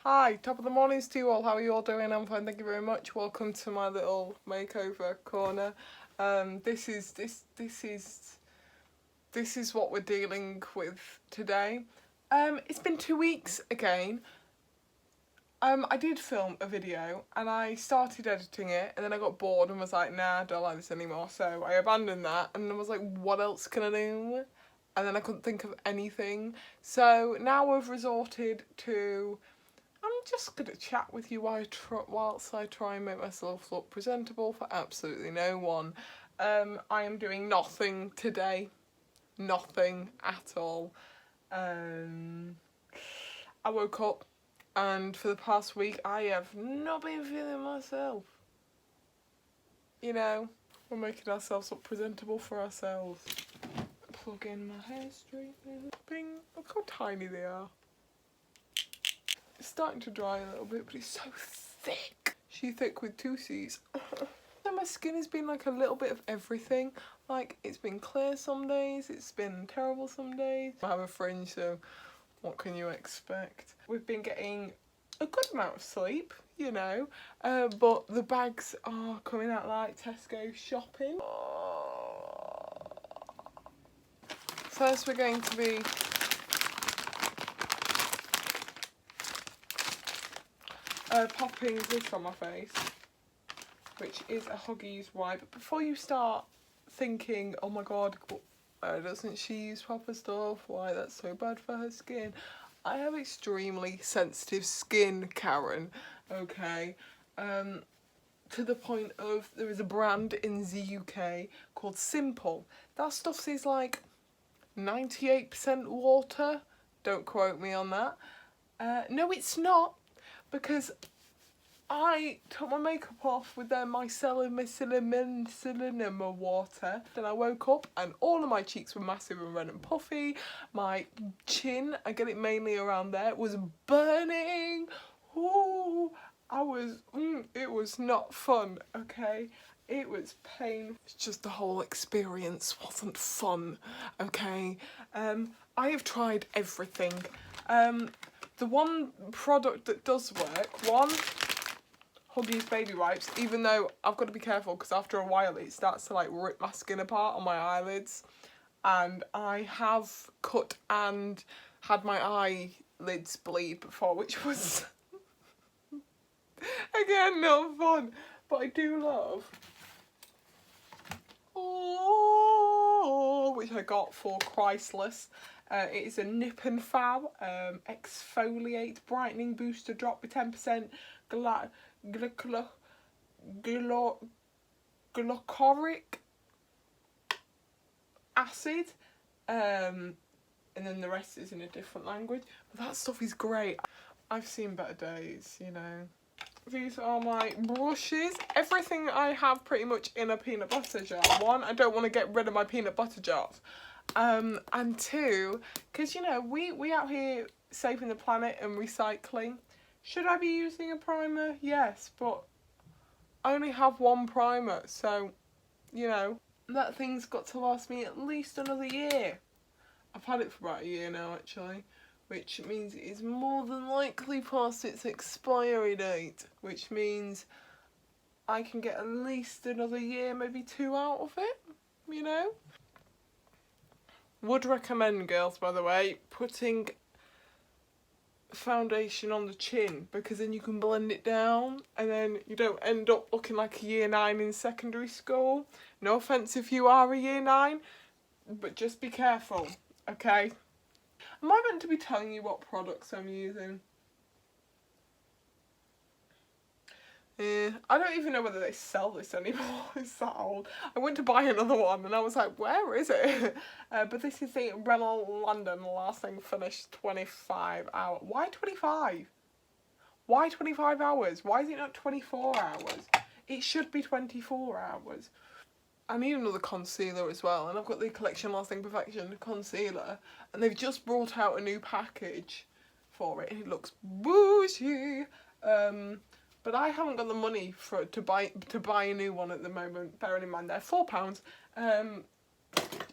Hi, top of the mornings to you all. How are you all doing? I'm fine, thank you very much. Welcome to my little makeover corner. This is what we're dealing with today. It's been 2 weeks again. I did film a video and I started editing it and then I got bored and was like, nah, I don't like this anymore. So I abandoned that and I was like, what else can I do? And then I couldn't think of anything. So now we've resorted to, I'm just going to chat with you whilst I try and make myself look presentable for absolutely no one. I am doing nothing today. Nothing at all. I woke up and for the past week I have not been feeling myself. You know, we're making ourselves look presentable for ourselves. Plug in my hair straightener. Bing. Look how tiny they are. It's starting to dry a little bit, but it's so thick. She thick with two C's. So my skin has been like a little bit of everything. Like, it's been clear some days, it's been terrible some days. I have a fringe, so what can you expect? We've been getting a good amount of sleep, you know, but the bags are coming out like Tesco shopping. First we're going to be popping this on my face, which is a Huggies wipe. But before you start thinking, oh my god, doesn't she use proper stuff? Why, that's so bad for her skin. I have extremely sensitive skin, Karen, okay? To the point of, there is a brand in the UK called Simple. That stuff is like 98% water. Don't quote me on that. No, it's not, because I took my makeup off with their micellar water. Then I woke up and all of my cheeks were massive and red and puffy. My chin, I get it mainly around there, was burning. Ooh, it was not fun, okay? It was pain. It's just the whole experience wasn't fun, okay? I have tried everything. The one product that does work, Huggies baby wipes, even though I've got to be careful because after a while it starts to like rip my skin apart on my eyelids, and I have cut and had my eyelids bleed before, which was again not fun, but I do love which I got for Christless. It is a Nip and Fab exfoliate brightening booster drop with 10% glycolic acid, and then the rest is in a different language. But that stuff is great. I've seen better days, you know. These are my brushes. Everything I have pretty much in a peanut butter jar. One, I don't want to get rid of my peanut butter jars. And two, because, you know, we out here saving the planet and recycling. Should I be using a primer? Yes, but I only have one primer, so, you know, that thing's got to last me at least another year. I've had it for about a year now, actually, which means it is more than likely past its expiry date, which means I can get at least another year, maybe 2 out of it, you know? Would recommend, girls, by the way, putting foundation on the chin, because then you can blend it down and then you don't end up looking like a year 9 in secondary school. No offence if you are a year 9, but just be careful, okay? Am I meant to be telling you what products I'm using? I don't even know whether they sell this anymore. It's that old. I went to buy another one and I was like, where is it? But this is the Rimmel London Lasting Finish 25 hour. Why 25? Why 25 hours? Why is it not 24 hours? It should be 24 hours. I need another concealer as well, and I've got the Collection Lasting Perfection concealer, and they've just brought out a new package for it. It looks bougie. But I haven't got the money to buy a new one at the moment, bearing in mind they're £4.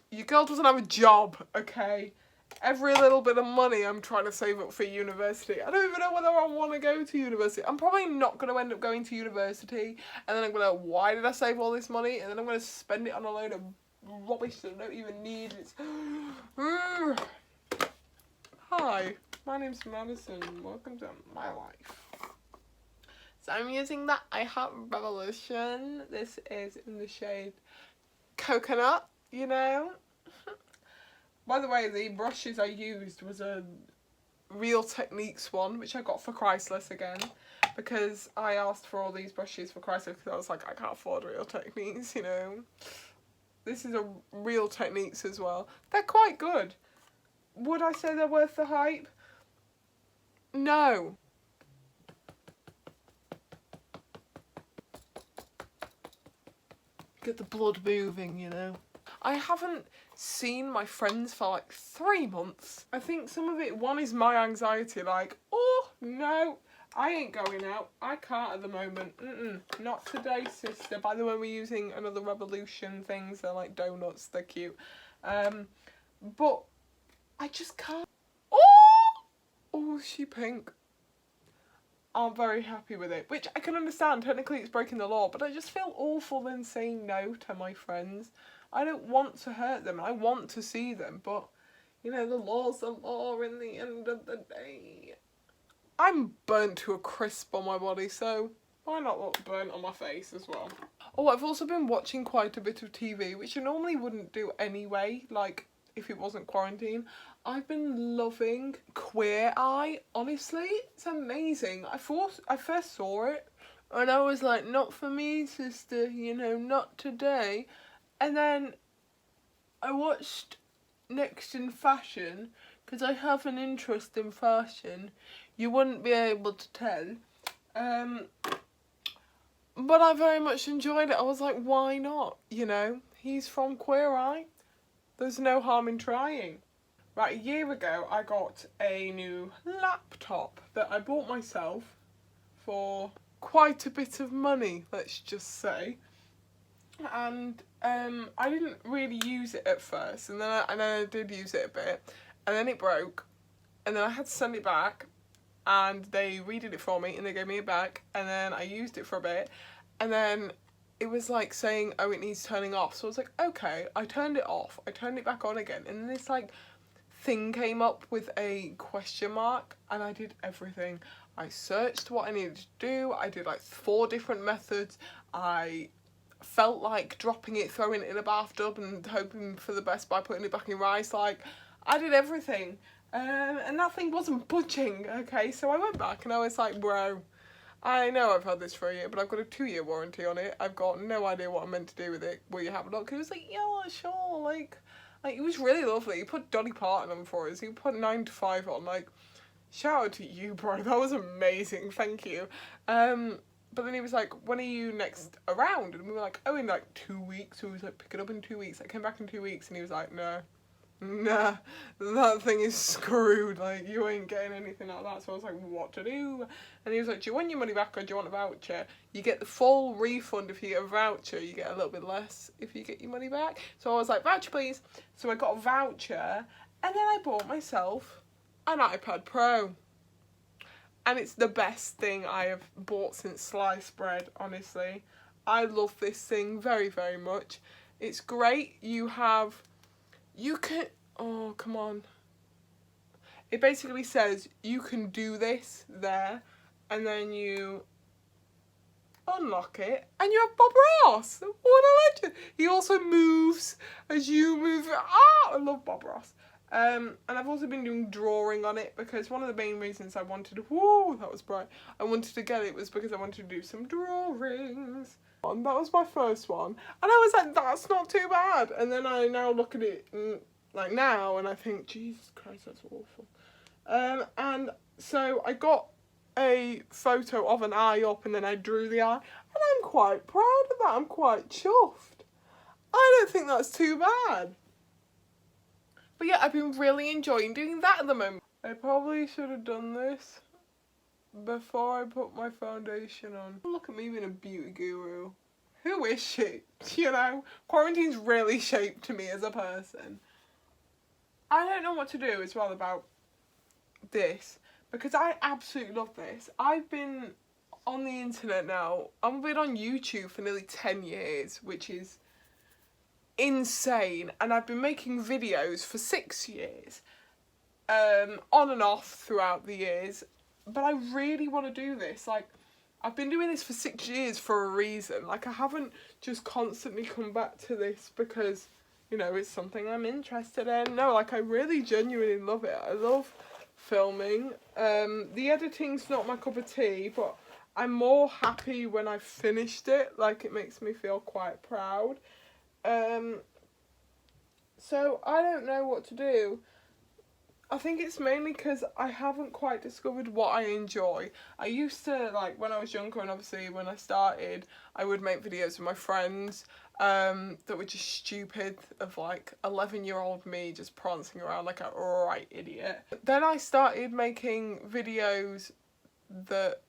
Your girl doesn't have a job, okay? Every little bit of money I'm trying to save up for university. I don't even know whether I want to go to university. I'm probably not going to end up going to university. And then I'm going to, why did I save all this money? And then I'm going to spend it on a load of rubbish that I don't even need. It's... Hi, my name's Madison. Welcome to my life. So I'm using the I Heart Revolution. This is in the shade Coconut, you know. By the way, the brushes I used was a Real Techniques one, which I got for Christless again, because I asked for all these brushes for Christless because I was like, I can't afford Real Techniques, you know. This is a Real Techniques as well. They're quite good. Would I say they're worth the hype? No. Get the blood moving, you know. I haven't seen my friends for like 3 months. I think some of it, one is my anxiety, like, oh no, I ain't going out. I can't at the moment. Not today, sister. By the way, we're using another Revolution things. They're like donuts. They're cute. But I just can't. Oh, is she pink? I'm very happy with it, which I can understand. Technically, it's breaking the law, but I just feel awful then saying no to my friends. I don't want to hurt them. I want to see them, but, you know, the law's the law in the end of the day. I'm burnt to a crisp on my body, so why not look burnt on my face as well? Oh, I've also been watching quite a bit of TV, which I normally wouldn't do anyway, like, if it wasn't quarantine. I've been loving Queer Eye, honestly. It's amazing. I first saw it, and I was like, not for me, sister, you know, not today. And then I watched Next in Fashion, because I have an interest in fashion. You wouldn't be able to tell. But I very much enjoyed it. I was like, why not? You know, he's from Queer Eye. There's no harm in trying. Right, a year ago, I got a new laptop that I bought myself for quite a bit of money, let's just say. And I didn't really use it at first, and then I did use it a bit, and then it broke, and then I had to send it back, and they redid it for me, and they gave me it back, and then I used it for a bit, and then it was like saying, oh, it needs turning off. So I was like, okay, I turned it off, I turned it back on again, and this like thing came up with a question mark, and I did everything. I searched what I needed to do. I did like 4 different methods. I felt like dropping it, throwing it in a bathtub and hoping for the best by putting it back in rice. Like, I did everything, and that thing wasn't budging. Okay, so I went back and I was like, bro, I know I've had this for a year, but I've got a 2-year warranty on it. I've got no idea what I'm meant to do with it. Will you have a look? He was like, yeah, sure. Like it was really lovely. He put Dolly Parton on for us. He put 9 to 5 on. Like, shout out to you, bro. That was amazing. Thank you. But then he was like, when are you next around? And we were like, oh, in like 2 weeks. So he was like, pick it up in 2 weeks. I came back in 2 weeks, and he was like, nah, that thing is screwed. Like, you ain't getting anything out of that. So I was like, what to do? And he was like, do you want your money back or do you want a voucher? You get the full refund if you get a voucher. You get a little bit less if you get your money back. So I was like, voucher, please. So I got a voucher, and then I bought myself an iPad Pro. And it's the best thing I have bought since sliced bread, honestly. I love this thing very, very much. It's great. You can, oh, come on. It basically says you can do this there, and then you unlock it, and you have Bob Ross. What a legend. He also moves as you move. I love Bob Ross. And I've also been doing drawing on it, because one of the main reasons I wanted, whoa, that was bright, I wanted to get it was because I wanted to do some drawings. And that was my first one, and I was like, that's not too bad. And then I now look at it like now, and I think, Jesus Christ, that's awful. And so I got a photo of an eye up, and then I drew the eye, and I'm quite proud of that. I'm quite chuffed. I don't think that's too bad. But yeah, I've been really enjoying doing that at the moment. I probably should have done this before I put my foundation on. Look at me being a beauty guru. Who is she? You know, quarantine's really shaped me as a person. I don't know what to do as well about this, because I absolutely love this. I've been on the internet now, I've been on YouTube for nearly 10 years, which is insane, and I've been making videos for 6 years, on and off throughout the years, but I really want to do this. Like, I've been doing this for 6 years for a reason. Like, I haven't just constantly come back to this because, you know, it's something I'm interested in. No, like, I really genuinely love it. I love filming. The editing's not my cup of tea, but I'm more happy when I've finished it. Like, it makes me feel quite proud. So I don't know what to do. I think it's mainly because I haven't quite discovered what I enjoy. I used to, like, when I was younger, and obviously when I started, I would make videos with my friends that were just stupid, of like 11-year-old me just prancing around like a right idiot. Then I started making videos that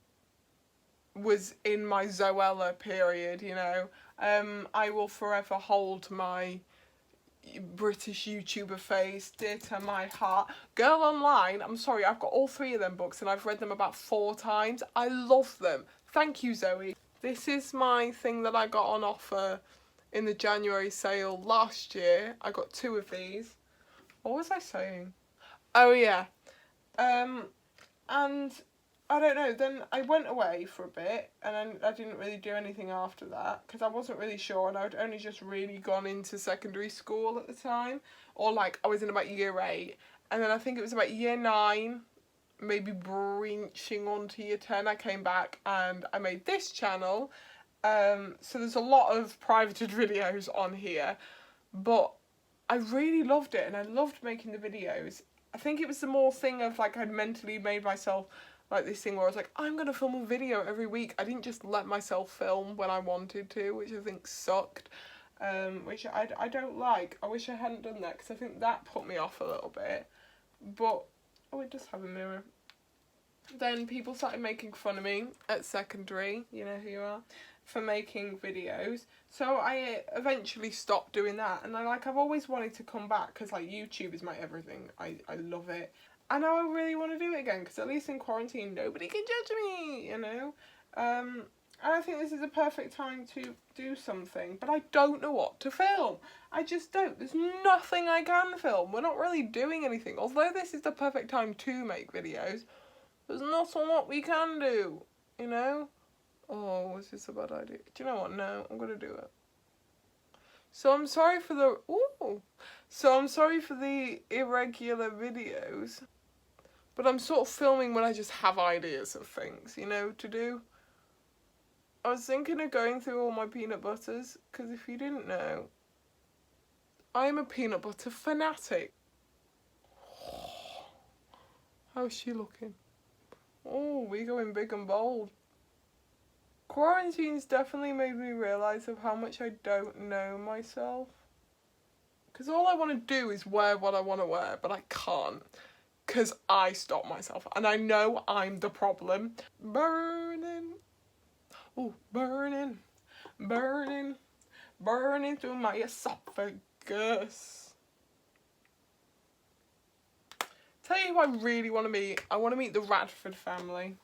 was in my Zoella period, you know. I will forever hold my British YouTuber face dear to my heart. Girl Online, I'm sorry, I've got all 3 of them books and I've read them about 4 times. I love them. Thank you, Zoe. This is my thing that I got on offer in the January sale last year. I got 2 of these. What was I saying? Oh yeah. And I don't know, then I went away for a bit and then I didn't really do anything after that because I wasn't really sure, and I'd only just really gone into secondary school at the time, or like I was in about year 8, and then I think it was about year 9, maybe breaching onto year 10, I came back and I made this channel. So there's a lot of privated videos on here, but I really loved it and I loved making the videos. I think it was the more thing of like I'd mentally made myself like this thing where I was like, I'm going to film a video every week. I didn't just let myself film when I wanted to, which I think sucked, which I don't like. I wish I hadn't done that because I think that put me off a little bit. But, oh, it does have a mirror. Then people started making fun of me at secondary, you know who you are, for making videos. So I eventually stopped doing that, and I've always wanted to come back because like YouTube is my everything. I love it. And now I really want to do it again because at least in quarantine nobody can judge me, you know. And I think this is a perfect time to do something, but I don't know what to film. I just don't. There's nothing I can film. We're not really doing anything. Although this is the perfect time to make videos, there's not a lot we can do, you know. Oh, is this a bad idea? Do you know what? No, I'm gonna do it. So I'm sorry for the irregular videos. But I'm sort of filming when I just have ideas of things, you know, to do. I was thinking of going through all my peanut butters, because if you didn't know, I'm a peanut butter fanatic. How's she looking? Oh, we going big and bold. Quarantine's definitely made me realise of how much I don't know myself. Because all I want to do is wear what I want to wear, but I can't. Because I stop myself, and I know I'm the problem. Burning, oh, burning, burning, burning through my esophagus. Tell you who I really want to meet. I want to meet the Radford family.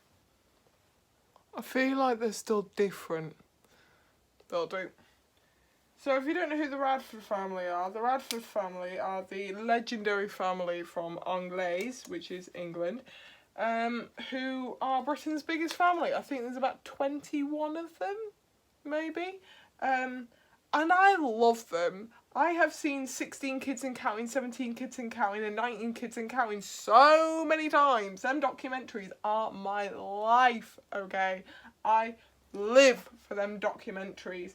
I feel like they're still different. They'll do. So if you don't know who the Radford family are the legendary family from Anglaise, which is England, who are Britain's biggest family. I think there's about 21 of them, maybe. And I love them. I have seen 16 Kids and Counting, 17 Kids and Counting, and 19 Kids and Counting so many times. Them documentaries are my life, okay? I live for them documentaries.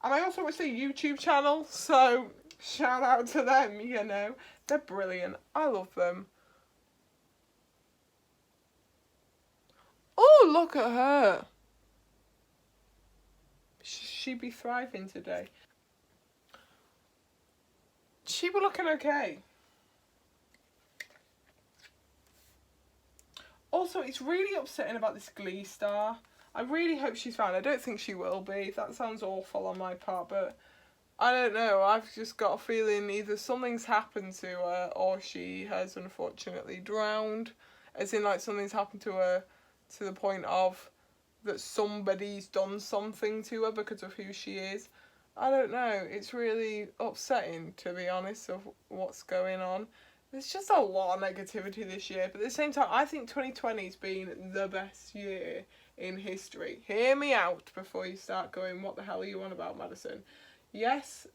And I also watch their YouTube channel, so shout out to them, you know. They're brilliant. I love them. Oh, look at her. She'd be thriving today. She be looking okay. Also, it's really upsetting about this Glee star. I really hope she's fine. I don't think she will be. That sounds awful on my part, but I don't know, I've just got a feeling either something's happened to her or she has unfortunately drowned. As in, like, something's happened to her to the point of that somebody's done something to her because of who she is. I don't know, it's really upsetting, to be honest, of what's going on. There's just a lot of negativity this year, but at the same time, I think 2020's been the best year in history. Hear me out before you start going, what the hell are you on about, Madison? Yes,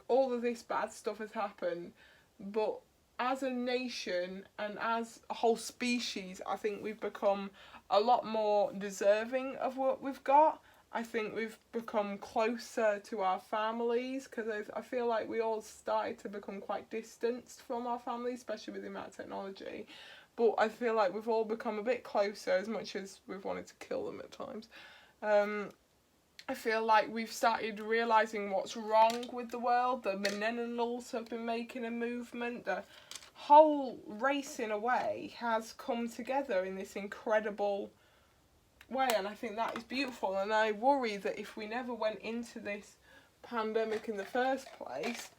all of this bad stuff has happened, but as a nation and as a whole species, I think we've become a lot more deserving of what we've got. I think we've become closer to our families, because I feel like we all started to become quite distanced from our families, especially with the amount of technology. But I feel like we've all become a bit closer, as much as we've wanted to kill them at times. I feel like we've started realising what's wrong with the world. The millennials have been making a movement. The whole race, in a way, has come together in this incredible way, and I think that is beautiful. And I worry that if we never went into this pandemic in the first place,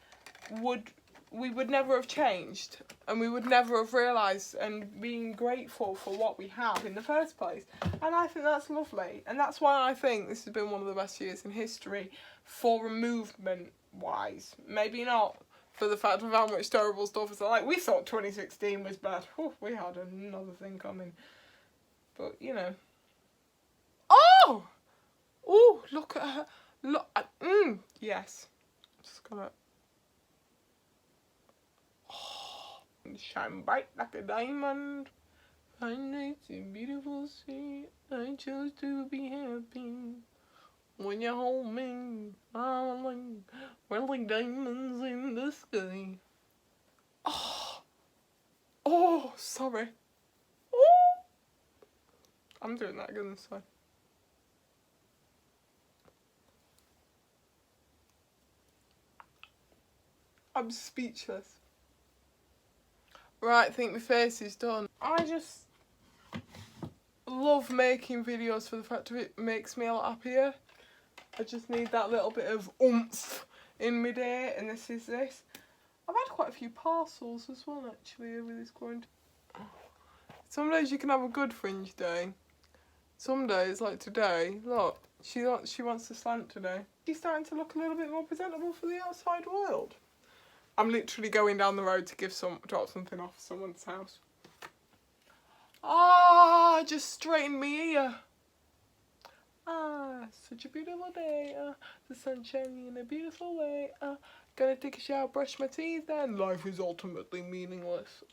we would never have changed, and we would never have realised and been grateful for what we have in the first place. And I think that's lovely, and that's why I think this has been one of the best years in history for a movement wise. Maybe not for the fact of how much terrible stuff is like. We thought 2016 was bad. Whew, we had another thing coming, but you know. Oh! Oh, look at her. Look. Yes. Just gonna. Oh, shine bright like a diamond. Fine nights and beautiful sea. I chose to be happy. When you hold me, we're like diamonds in the sky. Oh. Oh, sorry. Oh. I'm doing that again this time. I'm speechless. Right, I think my face is done. I just love making videos for the fact of it makes me a lot happier. I just need that little bit of oomph in my day, and this is this. I've had quite a few parcels as well, actually, over this quarantine. Some days you can have a good fringe day. Some days, like today, look, she wants to slant today. She's starting to look a little bit more presentable for the outside world. I'm literally going down the road to drop something off at someone's house. Ah, just straightened me ear. Ah, such a beautiful day. The sun's shining in a beautiful way. Gonna take a shower, brush my teeth, then life is ultimately meaningless.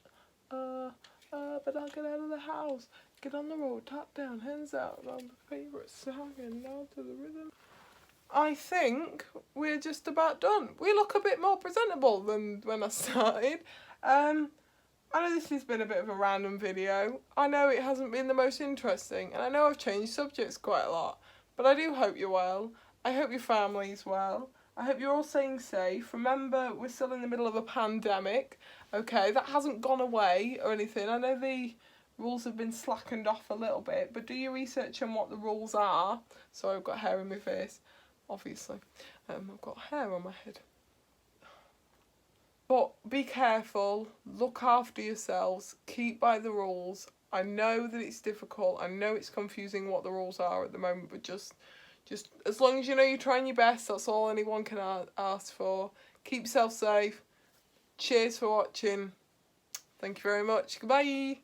But I'll get out of the house, get on the road, top down, hands out, on the favourite song, and now to the rhythm. I think we're just about done. We look a bit more presentable than when I started. I know this has been a bit of a random video. I know it hasn't been the most interesting, and I know I've changed subjects quite a lot. But I do hope you're well. I hope your family's well. I hope you're all staying safe. Remember, we're still in the middle of a pandemic. Okay, that hasn't gone away or anything. I know the rules have been slackened off a little bit, but do your research on what the rules are. Sorry, I've got hair in my face. Obviously, I've got hair on my head. But be careful, look after yourselves, keep by the rules. I know that it's difficult, I know it's confusing what the rules are at the moment, but just as long as you know you're trying your best, that's all anyone can ask for. Keep yourself safe. Cheers for watching. Thank you very much. Goodbye.